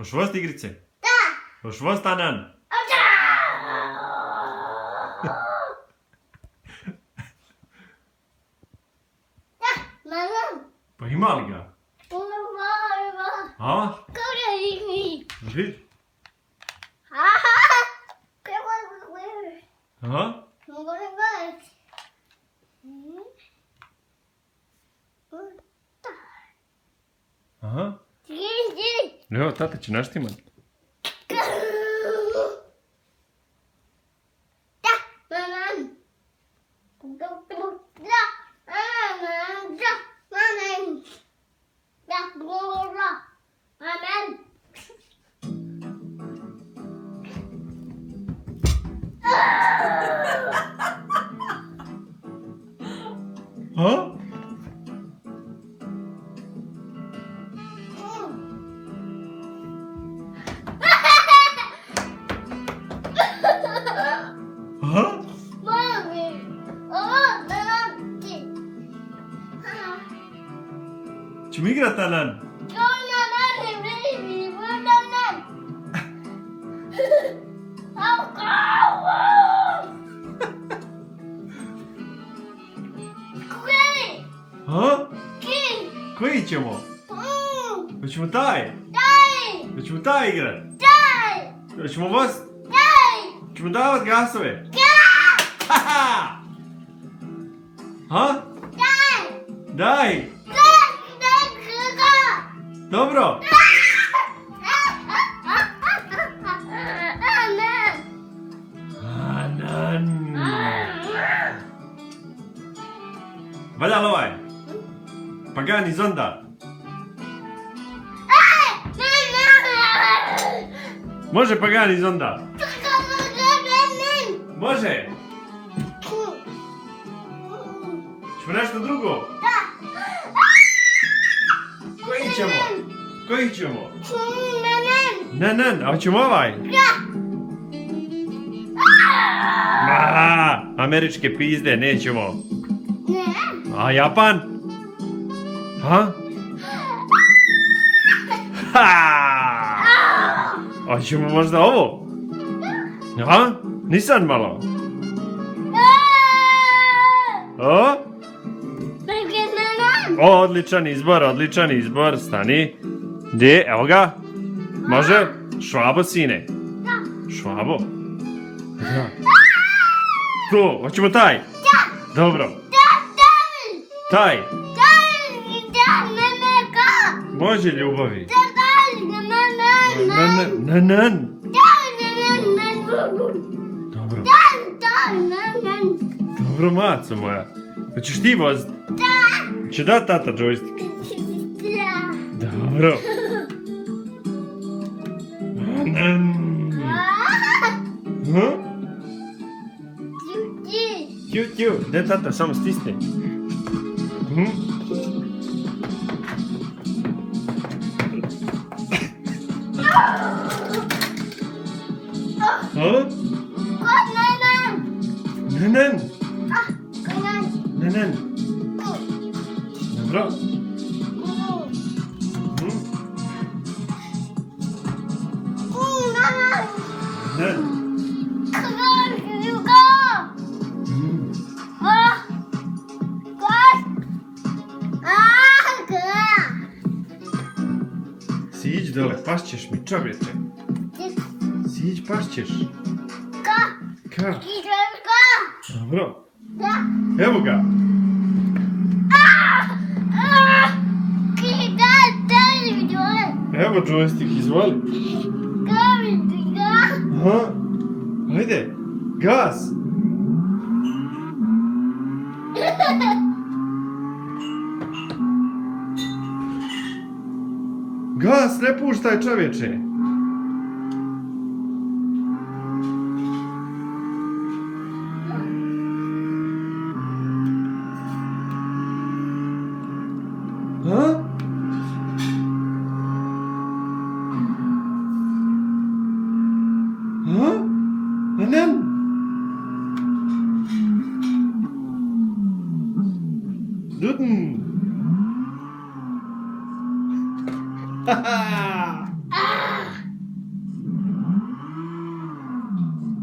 Hoš vost igrice? Da. Hoš vost Anan? Pa ima li ga? A? Vid? A? Aha. Evo, tata će naštiman. A? Aha. Ćemo igrat Anan? A? Koji ćemo? Hoćemo taj? Hoćemo taj igrat? Hoćemo vost? Hoćemo davat gasove? Haha! Ha? Daj! Dobro! Anan! Valja li ovaj? Pagani zonda! Može Pagani zonda? Može! Ćemo nešto drugo? Koji ćemo? Koji ćemo? Nan, a ćemo ovaj? Američke pizde, nećemo. A Japan? Ha? A ćemo možda ovo? Ha? Nisam malo? O? O, odličan izbor, stani. Gdje, evo ga. Može? Švabo, sine. Švabo. Da. To, hoćemo taj? Dobro. Taj. Može ljubavi. Nan. Dobro. Dobro, maco moja. Hoćeš ti vozit? Će da tata joystick? Dobro. Tju. Gdje tata, samo stisni. Nan. Dobro. Nan. Siđi dole, pašćeš mi, čovječe. Siđi, pašćeš. Ka? Dobro. Evo ga. Evo joystick, izvoli. Aha. Ajde, gas. Gas, ne puštaj, čovječe. Ha? Ha? Anan? Duden. Haha.